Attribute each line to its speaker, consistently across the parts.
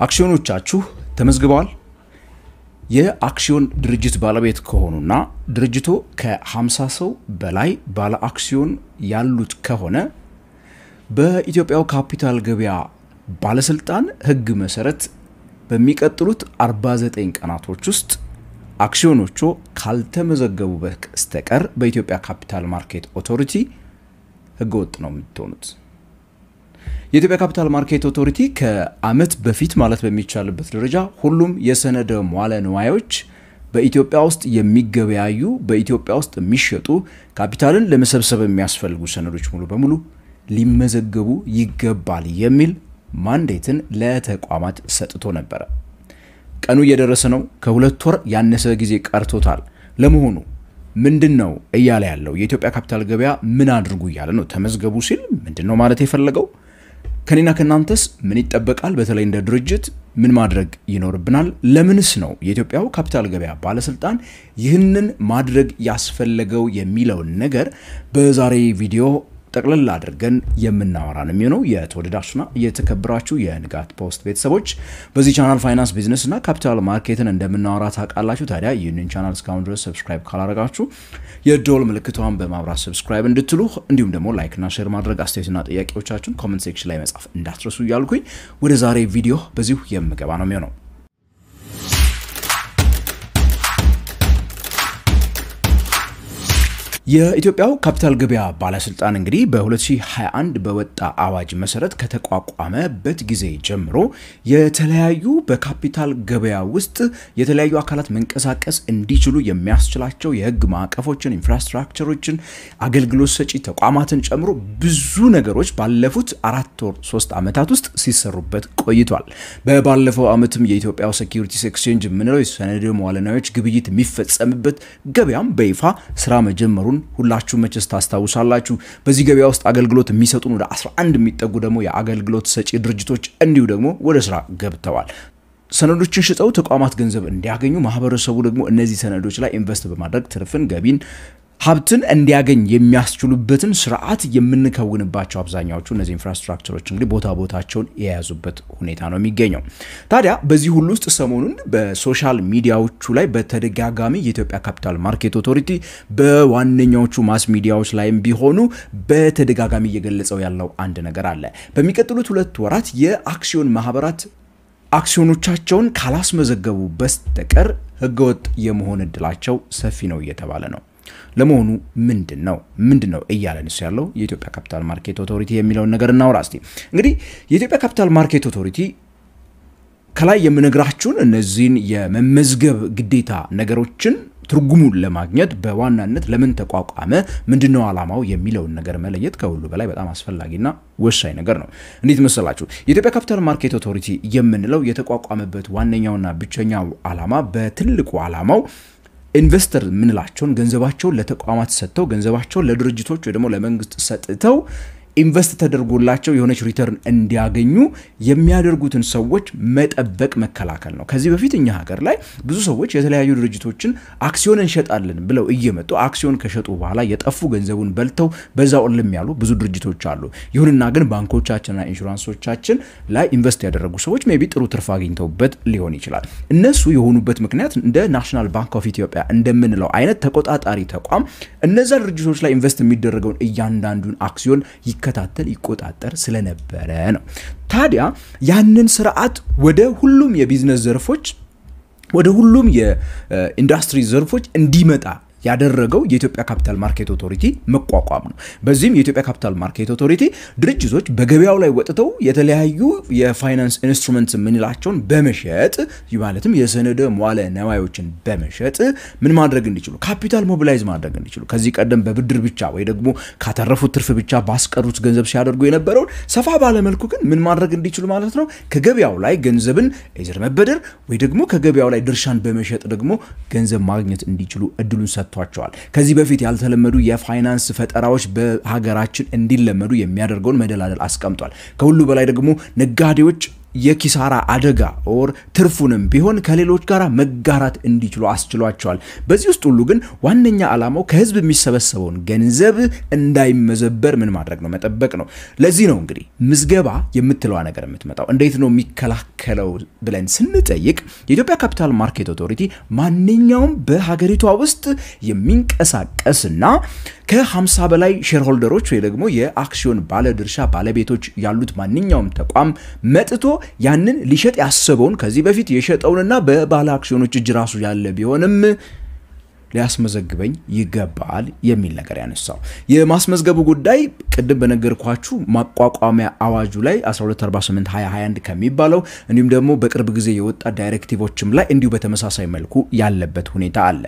Speaker 1: አክሲዮኖቻችሁ ተመዝግበዋል? የአክሲዮን ድርጅት ባለቤት ከሆኑና ድርጅቱ ከ50 ሰው በላይ ባለ አክሲዮን ያሉት ከሆነ በኢትዮጵያው ካፒታል ገበያ ባለስልጣን ህግ መሰረት በሚቀጥሉት 49 ቀናቶች ውስጥ አክሲዮኖቹ ካልተመዘገቡ በስተቀር በኢትዮጵያ ካፒታል ማርኬት ኦቶሪቲ ህገወጥ ነው የምትሆኑት። የኢትዮጵያ ካፒታል ማርኬት ኦቶሪቲ ከአመት በፊት ማለት በሚቻልበት ደረጃ ሁሉም የሰነደ መዋለ ንዋዮች በኢትዮጵያ ውስጥ የሚገበያዩ በኢትዮጵያ ውስጥ የሚሸጡ ካፒታልን ለመሰብሰብ የሚያስፈልጉ ሰነዶች ሙሉ በሙሉ ሊመዘገቡ ይገባል የሚል ማንዴትን ለተቋማት ሰጥቶ ነበር። ቀኑ እየደረሰ ነው። ከሁለት ወር ያነሰ ጊዜ ቀርቶታል። ለመሆኑ ምንድነው እያለ ያለው የኢትዮጵያ ካፒታል ገበያ ምን አድርጉ እያለ ነው? ተመዝገቡ ሲል ምንድነው ማለት የፈለገው? ከኔና ከናንተስ ምን ይጠበቃል? በተለይ እንደ ድርጅት ምን ማድረግ ይኖርብናል? ለምንስ ነው የኢትዮጵያው ካፒታል ገበያ ባለስልጣን ይህንን ማድረግ ያስፈልገው የሚለው ነገር በዛሬ ቪዲዮ ጠቅለል አድርገን የምናወራ ነው የሚሆነው። የተወደዳችሁና የተከበራችሁ የንጋት ፖስት ቤተሰቦች በዚህ ቻናል ፋይናንስ ቢዝነስ እና ካፒታል ማርኬትን እንደምናወራ ታውቃላችሁ። ታዲያ ይህንን ቻናል እስካሁን ድረስ ሰብስክራይብ ካላደረጋችሁ የዶል ምልክቷን በማብራት ሰብስክራይብ እንድትሉ እንዲሁም ደግሞ ላይክ እና ሼር ማድረግ አስተያየትና ጥያቄዎቻችሁን ኮሜንት ሴክሽን ላይ መጻፍ እንዳትረሱ እያልኩኝ ወደ ዛሬ ቪዲዮ በዚሁ የምገባ ነው የሚሆነው። የኢትዮጵያው ካፒታል ገበያ ባለስልጣን እንግዲህ በ2021 በወጣ አዋጅ መሰረት ከተቋቋመበት ጊዜ ጀምሮ የተለያዩ በካፒታል ገበያ ውስጥ የተለያዩ አካላት መንቀሳቀስ እንዲችሉ የሚያስችላቸው የህግ ማዕቀፎችን፣ ኢንፍራስትራክቸሮችን፣ አገልግሎት ሰጪ ተቋማትን ጨምሮ ብዙ ነገሮች ባለፉት 4 ወር 3 ዓመታት ውስጥ ሲሰሩበት ቆይቷል። በባለፈው ዓመትም የኢትዮጵያው ሴኩሪቲስ ኤክስቼንጅ ምንለው የሰነደ መዋለ ንዋዮች ግብይት የሚፈጸምበት ገበያም በይፋ ስራ መጀመሩ ሁላችሁ መቼስ ታስታውሳላችሁ። በዚህ ገበያ ውስጥ አገልግሎት የሚሰጡን ወደ 11 የሚጠጉ ደግሞ የአገልግሎት ሰጪ ድርጅቶች እንዲሁ ደግሞ ወደ ስራ ገብተዋል። ሰነዶችን ሽጠው ተቋማት ገንዘብ እንዲያገኙ ማህበረሰቡ ደግሞ እነዚህ ሰነዶች ላይ ኢንቨስት በማድረግ ትርፍን፣ ገቢን፣ ሀብትን እንዲያገኝ የሚያስችሉበትን ስርዓት የምንከውንባቸው አብዛኛዎቹ እነዚህ ኢንፍራስትራክቸሮች እንግዲህ ቦታቸውን የያዙበት ሁኔታ ነው የሚገኘው። ታዲያ በዚህ ሁሉ ውስጥ ሰሞኑን በሶሻል ሚዲያዎቹ ላይ በተደጋጋሚ የኢትዮጵያ ካፒታል ማርኬት ኦቶሪቲ በዋነኛዎቹ ማስ ሚዲያዎች ላይም ቢሆኑ በተደጋጋሚ እየገለጸው ያለው አንድ ነገር አለ። በሚቀጥሉት 2 ወራት የአክሲዮን ማህበራት አክሲዮኖቻቸውን ካላስመዘገቡ በስተቀር ህገወጥ የመሆን እድላቸው ሰፊ ነው እየተባለ ነው። ለመሆኑ ምንድነው እያለንስ ያለው የኢትዮጵያ ካፒታል ማርኬት ኦቶሪቲ የሚለው ነገር እናውራ እስቲ። እንግዲህ የኢትዮጵያ ካፒታል ማርኬት ኦቶሪቲ ከላይ የምነግራችሁን እነዚህን የመመዝገብ ግዴታ ነገሮችን ትርጉሙን ለማግኘት በዋናነት ለምን ተቋቋመ፣ ምንድነው ዓላማው የሚለው ነገር መለየት ከሁሉ በላይ በጣም አስፈላጊና ወሳኝ ነገር ነው። እንዴት መሰላችሁ? የኢትዮጵያ ካፒታል ማርኬት ኦቶሪቲ የምንለው የተቋቋመበት ዋነኛውና ብቸኛው ዓላማ በትልቁ ዓላማው ኢንቨስተር ምንላቸውን ገንዘባቸውን ለተቋማት ሰጥተው ገንዘባቸውን ለድርጅቶች ወይ ደግሞ ለመንግስት ሰጥተው ኢንቨስት ተደርጎላቸው የሆነች ሪተርን እንዲያገኙ የሚያደርጉትን ሰዎች መጠበቅ መከላከል ነው። ከዚህ በፊት እኛ ሀገር ላይ ብዙ ሰዎች የተለያዩ ድርጅቶችን አክሲዮን እንሸጣለን ብለው እየመጡ አክሲዮን ከሸጡ በኋላ የጠፉ ገንዘቡን በልተው በዛው ልም ያሉ ብዙ ድርጅቶች አሉ። ይሁንና ግን ባንኮቻችንና ኢንሹራንሶቻችን ላይ ኢንቨስት ያደረጉ ሰዎች ሜቢ ጥሩ ትርፍ አግኝተውበት ሊሆን ይችላል። እነሱ የሆኑበት ምክንያት እንደ ናሽናል ባንክ ኦፍ ኢትዮጵያ እንደምንለው አይነት ተቆጣጣሪ ተቋም እነዛ ድርጅቶች ላይ ኢንቨስት የሚደረገውን እያንዳንዱን አክሲዮን ይከታተል ይቆጣጠር ስለነበረ ነው። ታዲያ ያንን ስርዓት ወደ ሁሉም የቢዝነስ ዘርፎች ወደ ሁሉም የኢንዱስትሪ ዘርፎች እንዲመጣ ያደረገው የኢትዮጵያ ካፒታል ማርኬት ኦቶሪቲ መቋቋም ነው። በዚህም የኢትዮጵያ ካፒታል ማርኬት ኦቶሪቲ ድርጅቶች በገበያው ላይ ወጥተው የተለያዩ የፋይናንስ ኢንስትሩመንትስ ምንላቸውን በመሸጥ ማለትም የሰነደ መዋለ ንዋዮችን በመሸጥ ምን ማድረግ እንዲችሉ ካፒታል ሞቢላይዝ ማድረግ እንዲችሉ ከዚህ ቀደም በብድር ብቻ ወይ ደግሞ ካተረፉት ትርፍ ብቻ ባስቀሩት ገንዘብ ሲያደርጉ የነበረው ሰፋ ባለ መልኩ ግን ምን ማድረግ እንዲችሉ ማለት ነው ከገበያው ላይ ገንዘብን እዝር መበደር ወይ ደግሞ ከገበያው ላይ ድርሻን በመሸጥ ደግሞ ገንዘብ ማግኘት እንዲችሉ እድሉን ሰጥቷቸዋል። ከዚህ በፊት ያልተለመዱ የፋይናንስ ፈጠራዎች በሀገራችን እንዲለመዱ የሚያደርገውን መደላደል አስቀምጧል። ከሁሉ በላይ ደግሞ ነጋዴዎች የኪሳራ አደጋ ኦር ትርፉንም ቢሆን ከሌሎች ጋር መጋራት እንዲችሉ አስችሏቸዋል። በዚህ ውስጥ ሁሉ ግን ዋነኛ ዓላማው ከህዝብ የሚሰበሰበውን ገንዘብ እንዳይመዘበር ምን ማድረግ ነው? መጠበቅ ነው። ለዚህ ነው እንግዲህ ምዝገባ የምትለው ነገር የምትመጣው። እንዴት ነው የሚከላከለው ብለን ስንጠይቅ የኢትዮጵያ ካፒታል ማርኬት ኦቶሪቲ ማንኛውም በሀገሪቷ ውስጥ የሚንቀሳቀስና ከ50 በላይ ሼርሆልደሮች ወይ ደግሞ የአክሲዮን ባለድርሻ ባለቤቶች ያሉት ማንኛውም ተቋም መጥቶ ያንን ሊሸጥ ያሰበውን ከዚህ በፊት የሸጠውንና በባለ አክሲዮኖች እጅ ራሱ ያለ ቢሆንም ሊያስመዘግበኝ ይገባል የሚል ነገር ያነሳው። የማስመዝገቡ ጉዳይ ቅድም በነገርኳችሁ ማቋቋሚያ አዋጁ ላይ 1248/2021 ከሚባለው እንዲሁም ደግሞ በቅርብ ጊዜ የወጣ ዳይሬክቲቮችም ላይ እንዲሁ በተመሳሳይ መልኩ ያለበት ሁኔታ አለ።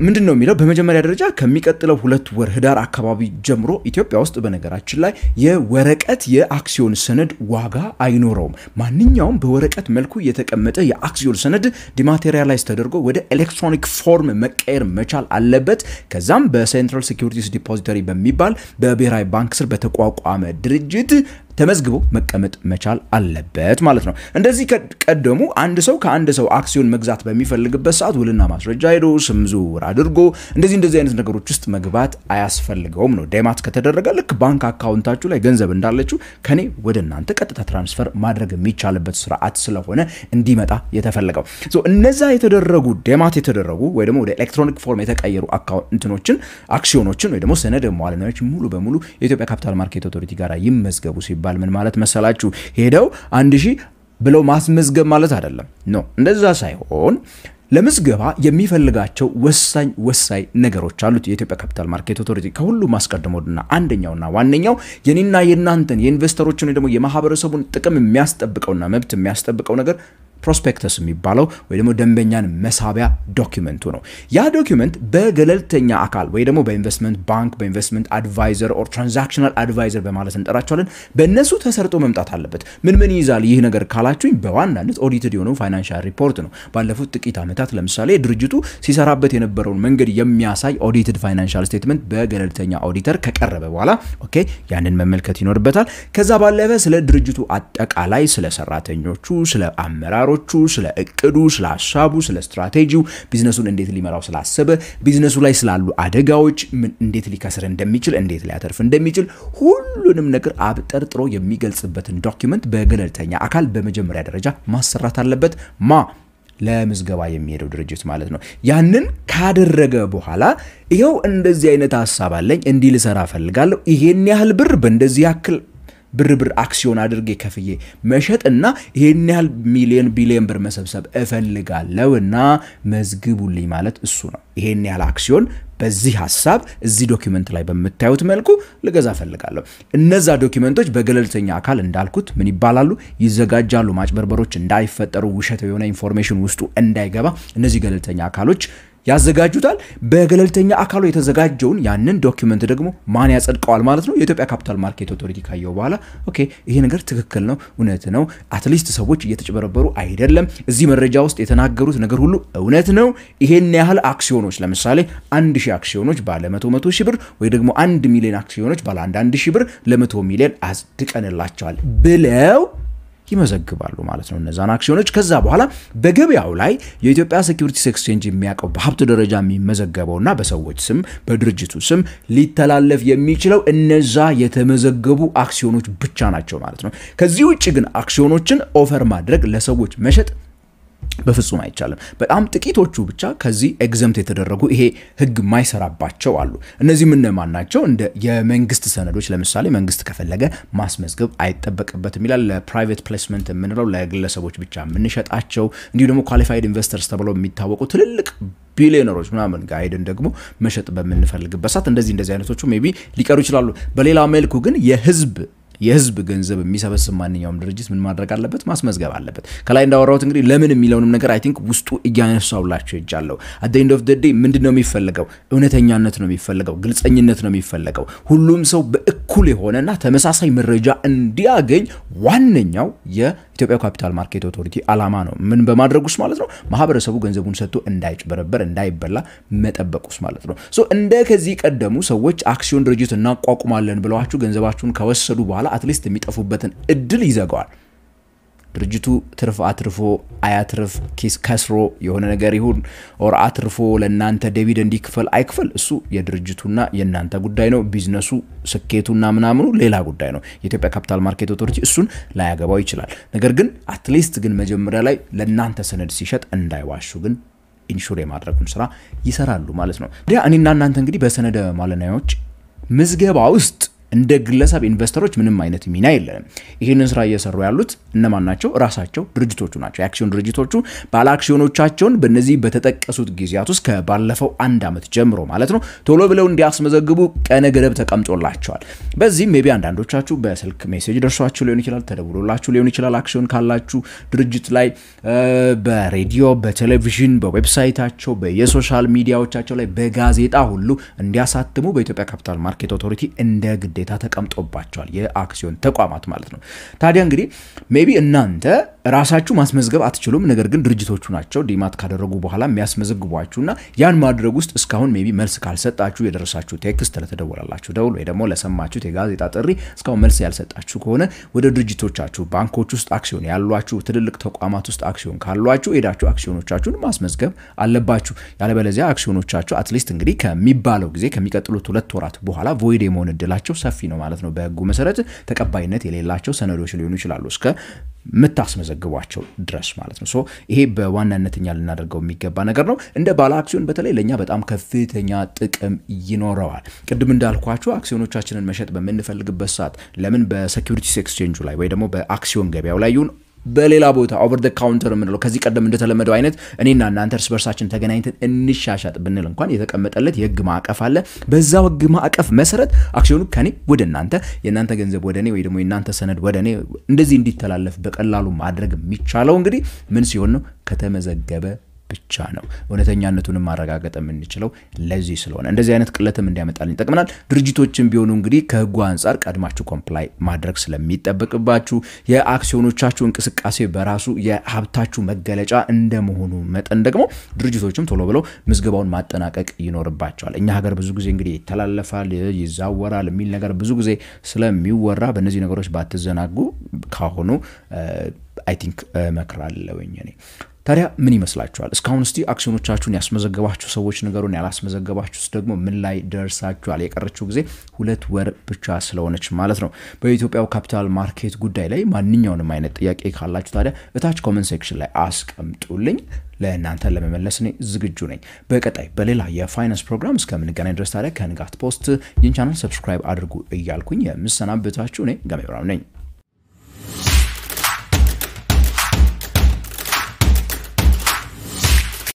Speaker 1: ምንድነው የሚለው? በመጀመሪያ ደረጃ ከሚቀጥለው 2 ወር ህዳር አካባቢ ጀምሮ ኢትዮጵያ ውስጥ በነገራችን ላይ የወረቀት የአክሲዮን ሰነድ ዋጋ አይኖረውም። ማንኛውም በወረቀት መልኩ የተቀመጠ የአክሲዮን ሰነድ ዲማቴሪያላይዝ ተደርጎ ወደ ኤሌክትሮኒክ ፎርም መቀየር መቻል አለበት። ከዛም በሴንትራል ሴኩሪቲስ ዲፖዚተሪ በሚባል በብሔራዊ ባንክ ስር በተቋቋመ ድርጅት ተመዝግቦ መቀመጥ መቻል አለበት ማለት ነው። እንደዚህ ቀደሙ አንድ ሰው ከአንድ ሰው አክሲዮን መግዛት በሚፈልግበት ሰዓት ውልና ማስረጃ ሄዶ ስም ዝውውር አድርጎ እንደዚህ አይነት ነገሮች ውስጥ መግባት አያስፈልገውም ነው። ዴማት ከተደረገ ልክ ባንክ አካውንታችሁ ላይ ገንዘብ እንዳለችሁ ከኔ ወደ እናንተ ቀጥታ ትራንስፈር ማድረግ የሚቻልበት ስርዓት ስለሆነ እንዲመጣ የተፈለገው። እነዛ የተደረጉ ዴማት የተደረጉ ወይ ደግሞ ወደ ኤሌክትሮኒክ ፎርም የተቀየሩ አካውንቶችን አክሲዮኖችን ወይ ደግሞ ሰነደ መዋዕለ ንዋዮች ሙሉ በሙሉ የኢትዮጵያ ካፒታል ማርኬት ኦቶሪቲ ጋር ይመዝገቡ ሲባል ምን ማለት መሰላችሁ? ሄደው 1000 ብለው ማስመዝገብ ማለት አይደለም ነው። እንደዛ ሳይሆን ለምዝገባ የሚፈልጋቸው ወሳኝ ነገሮች አሉት የኢትዮጵያ ካፒታል ማርኬት ኦቶሪቲ። ከሁሉ ማስቀደሙና አንደኛውና ዋነኛው የኔና የናንተን የኢንቨስተሮችን ወይ ደግሞ የማህበረሰቡን ጥቅም የሚያስጠብቀውና መብት የሚያስጠብቀው ነገር ፕሮስፔክተስ የሚባለው ወይ ደግሞ ደንበኛን መሳቢያ ዶክመንቱ ነው። ያ ዶክመንት በገለልተኛ አካል ወይ ደግሞ በኢንቨስትመንት ባንክ በኢንቨስትመንት አድቫይዘር ኦር ትራንዛክሽናል አድቫይዘር በማለት እንጠራቸዋለን በእነሱ ተሰርጦ መምጣት አለበት። ምን ይዛል ይህ ነገር ካላችሁኝ በዋናነት ኦዲትድ የሆነው ፋይናንሻል ሪፖርት ነው። ባለፉት ጥቂት ዓመታት ለምሳሌ ድርጅቱ ሲሰራበት የነበረውን መንገድ የሚያሳይ ኦዲትድ ፋይናንሻል ስቴትመንት በገለልተኛ ኦዲተር ከቀረበ በኋላ ኦኬ ያንን መመልከት ይኖርበታል። ከዛ ባለፈ ስለ ድርጅቱ አጠቃላይ ስለ ሰራተኞቹ ስለ አመራሩ ስለ እቅዱ ስለ ሐሳቡ ስለ ስትራቴጂው ቢዝነሱን እንዴት ሊመራው ስላሰበ ቢዝነሱ ላይ ስላሉ አደጋዎች እንዴት ሊከስር እንደሚችል እንዴት ሊያተርፍ እንደሚችል ሁሉንም ነገር አብጠርጥሮ የሚገልጽበትን ዶክመንት በገለልተኛ አካል በመጀመሪያ ደረጃ ማሰራት አለበት ለምዝገባ የሚሄደው ድርጅት ማለት ነው። ያንን ካደረገ በኋላ ይሄው እንደዚህ አይነት ሐሳብ አለኝ እንዲህ ልሰራ ፈልጋለሁ ይሄን ያህል ብር በእንደዚህ ያክል ብር አክሲዮን አድርጌ ከፍዬ መሸጥና ይሄን ያህል ሚሊዮን ቢሊዮን ብር መሰብሰብ እፈልጋለሁና መዝግቡልኝ ማለት እሱ ነው። ይሄን ያህል አክሲዮን በዚህ ሐሳብ እዚህ ዶክመንት ላይ በመታዩት መልኩ ልገዛ ፈልጋለሁ። እነዛ ዶክመንቶች በገለልተኛ አካል እንዳልኩት ምን ይባላሉ? ይዘጋጃሉ። ማጭበርበሮች እንዳይፈጠሩ ውሸት የሆነ ኢንፎርሜሽን ውስጡ እንዳይገባ እነዚህ ገለልተኛ አካሎች ያዘጋጁታል። በገለልተኛ አካሉ የተዘጋጀውን ያንን ዶክመንት ደግሞ ማን ያጸድቀዋል ማለት ነው? የኢትዮጵያ ካፒታል ማርኬት ኦቶሪቲ ካየው በኋላ ኦኬ ይሄ ነገር ትክክል ነው እውነት ነው አትሊስት ሰዎች እየተጨበረበሩ አይደለም እዚህ መረጃ ውስጥ የተናገሩት ነገር ሁሉ እውነት ነው ይሄን ያህል አክሲዮኖች ለምሳሌ 1000 አክሲዮኖች ባለ 100 ሺህ ብር ወይ ደግሞ 1 ሚሊዮን አክሲዮኖች ባለ 1 ሺህ ብር ለ100 ሚሊዮን አጽድቀንላቸዋል ብለው ይመዘግባሉ ማለት ነው እነዛን አክሲዮኖች። ከዛ በኋላ በገበያው ላይ የኢትዮጵያ ሴኩሪቲስ ኤክስቼንጅ የሚያቀው በሀብት ደረጃ የሚመዘገበውና በሰዎች ስም በድርጅቱ ስም ሊተላለፍ የሚችለው እነዛ የተመዘገቡ አክሲዮኖች ብቻ ናቸው ማለት ነው። ከዚህ ውጪ ግን አክሲዮኖችን ኦፈር ማድረግ ለሰዎች መሸጥ በፍጹም አይቻልም። በጣም ጥቂቶቹ ብቻ ከዚህ ኤግዘምት የተደረጉ ይሄ ህግ ማይሰራባቸው አሉ። እነዚህ ምን ማናቸው? እንደ የመንግስት ሰነዶች ለምሳሌ መንግስት ከፈለገ ማስመዝገብ አይጠበቅበትም ይላል። ለፕራይቬት ፕሌስመንት የምንለው ለግለሰቦች ብቻ የምንሸጣቸው እንዲሁ ደግሞ ኳሊፋይድ ኢንቨስተርስ ተብለው የሚታወቁ ትልልቅ ቢሊዮነሮች ምናምን ጋይደን ደግሞ መሸጥ በመንፈልግበት ሰዓት እንደዚህ አይነቶቹ ሜቢ ሊቀሩ ይችላሉ። በሌላ መልኩ ግን የህዝብ ገንዘብ የሚሰበስብ ማንኛውም ድርጅት ምን ማድረግ አለበት? ማስመዝገብ አለበት። ከላይ እንዳወራሁት እንግዲህ ለምን የሚለውንም ነገር አይ ቲንክ ውስጡ እያነሳውላችሁ ይጃለው። at the end of the day ምንድነው የሚፈልገው? እውነተኛነት ነው የሚፈልገው፣ ግልጸኝነት ነው የሚፈልገው። ሁሉም ሰው በእኩል የሆነና ተመሳሳይ መረጃ እንዲያገኝ ዋነኛው የኢትዮጵያ ካፒታል ማርኬት ኦቶሪቲ አላማ ነው። ምን በማድረጉስ ማለት ነው? ማህበረሰቡ ገንዘቡን ሰጥቶ እንዳይጭበረበር እንዳይበላ መጠበቁስ ማለት ነው። እንደ ከዚህ ቀደሙ ሰዎች አክሲዮን ድርጅት እናቋቁማለን ብለዋችሁ ገንዘባችሁን ከወሰዱ በኋላ አትሊስት የሚጠፉበትን እድል ይዘጋዋል። ድርጅቱ ትርፍ አትርፎ አያትርፍ ኪስ ከስሮ የሆነ ነገር ይሁን ኦር አትርፎ ለናንተ ዲቪደንድ ይክፈል አይክፈል እሱ የድርጅቱና የናንተ ጉዳይ ነው ቢዝነሱ ስኬቱና ምናምኑ ሌላ ጉዳይ ነው የኢትዮጵያ ካፒታል ማርኬት ኦቶሪቲ እሱን ላያገባው ይችላል ነገር ግን አትሊስት ግን መጀመሪያ ላይ ለናንተ ሰነድ ሲሸጥ እንዳይዋሹ ግን ኢንሹር የማድረጉን ስራ ይሰራሉ ማለት ነው እኔና እናንተ እንግዲህ በሰነደ ማለናዮች ምዝገባ ውስጥ እንደ ግለሰብ ኢንቨስተሮች ምንም አይነት ሚና የለም ይሄንን ስራ እየሰሩ ያሉት እነማን ናቸው ራሳቸው ድርጅቶቹ ናቸው የአክሲዮን ድርጅቶቹ ባለ አክሲዮኖቻቸውን በእነዚህ በተጠቀሱት ጊዜያት ውስጥ ከባለፈው 1 አመት ጀምሮ ማለት ነው ቶሎ ብለው እንዲያስመዘግቡ ቀነ ገደብ ተቀምጦላቸዋል በዚህ ሜቢ አንዳንዶቻችሁ በስልክ ሜሴጅ ደርሷችሁ ሊሆን ይችላል ተደውሎላችሁ ሊሆን ይችላል አክሲዮን ካላችሁ ድርጅት ላይ በሬዲዮ በቴሌቪዥን በዌብሳይታቸው በየሶሻል ሚዲያዎቻቸው ላይ በጋዜጣ ሁሉ እንዲያሳትሙ በኢትዮጵያ ካፒታል ማርኬት ኦቶሪቲ እንደ ግዴታ ተቀምጦባቸዋል የአክሲዮን ተቋማት ማለት ነው ታዲያ እንግዲህ ሜቢ እናንተ ራሳችሁ ማስመዝገብ አትችሉም ነገር ግን ድርጅቶቹ ናቸው ዲማት ካደረጉ በኋላ የሚያስመዘግቧችሁና ያን ማድረግ ውስጥ እስካሁን ሜቢ መልስ ካልሰጣችሁ የደረሳችሁ ቴክስት ለተደወላላችሁ ደውል ወይ ደግሞ ለሰማችሁት የጋዜጣ ጥሪ እስካሁን መልስ ያልሰጣችሁ ከሆነ ወደ ድርጅቶቻችሁ ባንኮች ውስጥ አክሲዮን ያሏችሁ ትልልቅ ተቋማት ውስጥ አክሲዮን ካሏችሁ ሄዳችሁ አክሲዮኖቻችሁን ማስመዝገብ አለባችሁ ያለበለዚያ አክሲዮኖቻችሁ አትሊስት እንግዲህ ከሚባለው ጊዜ ከሚቀጥሉት 2 ወራት በኋላ ቮይድ የመሆን እድላቸው ሰፊ ነው ማለት ነው በህጉ መሰረት ተቀባይነት የሌላቸው ሰነዶች ሊሆኑ ይችላሉ እስከ መታስመዘግቧቸው ድረስ ማለት ነው ሶ ይሄ በዋናነትኛ ልናደርገው የሚገባ ነገር ነው እንደ ባለ አክሲዮን በተለይ ለኛ በጣም ከፍተኛ ጥቅም ይኖረዋል ቅድም እንዳልኳችሁ አክሲዮኖቻችንን መሸጥ በመንፈልግበት ሰዓት ለምን በሴኩሪቲስ ኤክስቼንጁ ላይ ወይ ደግሞ በአክሲዮን ገበያው ላይ ይሁን በሌላ ቦታ ኦቨር ዘ ካውንተር ምንለው ከዚህ ቀደም እንደተለመደው አይነት እኔና እናንተ እርስ በርሳችን ተገናኝተን እንሻሻጥ ብንል እንኳን የተቀመጠለት የህግ ማዕቀፍ አለ በዛው ህግ ማዕቀፍ መሰረት አክሲዮኑ ከኔ ወደ እናንተ የናንተ ገንዘብ ወደ እኔ ወይ ደግሞ የናንተ ሰነድ ወደ እኔ እንደዚህ እንዲተላለፍ በቀላሉ ማድረግ የሚቻለው እንግዲህ ምን ሲሆን ነው ከተመዘገበ ብቻ ነው እውነተኛነቱን ማረጋገጥ የምንችለው ለዚህ ስለሆነ እንደዚህ አይነት ቅለትም እንዲያመጣልኝ ተቀመናል ድርጅቶችን ቢሆኑ እንግዲህ ከህጉ አንፃር ቀድማችሁ ኮምፕላይ ማድረግ ስለሚጠበቅባችሁ የአክሲዮኖቻችሁ እንቅስቃሴ በራሱ የሀብታችሁ መገለጫ እንደመሆኑ መጠን ደግሞ ድርጅቶችም ቶሎ ብለው ምዝገባውን ማጠናቀቅ ይኖርባቸዋል እኛ ሀገር ብዙ ጊዜ እንግዲህ ይተላለፋል ይዛወራል የሚል ነገር ብዙ ጊዜ ስለሚወራ በእነዚህ ነገሮች ባትዘናጉ ካሁኑ አይ ቲንክ መክራለሁኝ እኔ ታዲያ ምን ይመስላችኋል እስካሁን እስቲ አክሲዮኖቻችሁን ያስመዘገባችሁ ሰዎች ነገሩን ያላስመዘገባችሁስ ደግሞ ምን ላይ ደርሳችኋል የቀረችው ጊዜ 2 ወር ብቻ ስለሆነች ማለት ነው በኢትዮጵያው ካፒታል ማርኬት ጉዳይ ላይ ማንኛውንም አይነት ጥያቄ ካላችሁ ታዲያ እታች ኮሜንት ሴክሽን ላይ አስቀምጡልኝ ለእናንተ ለመመለስ እኔ ዝግጁ ነኝ በቀጣይ በሌላ የፋይናንስ ፕሮግራም እስከምንገናኝ ድረስ ታዲያ ከንጋት ፖስት ይህን ቻናል ሰብስክራይብ አድርጉ እያልኩኝ የምሰናበታችሁ እኔ ገመብራም ነኝ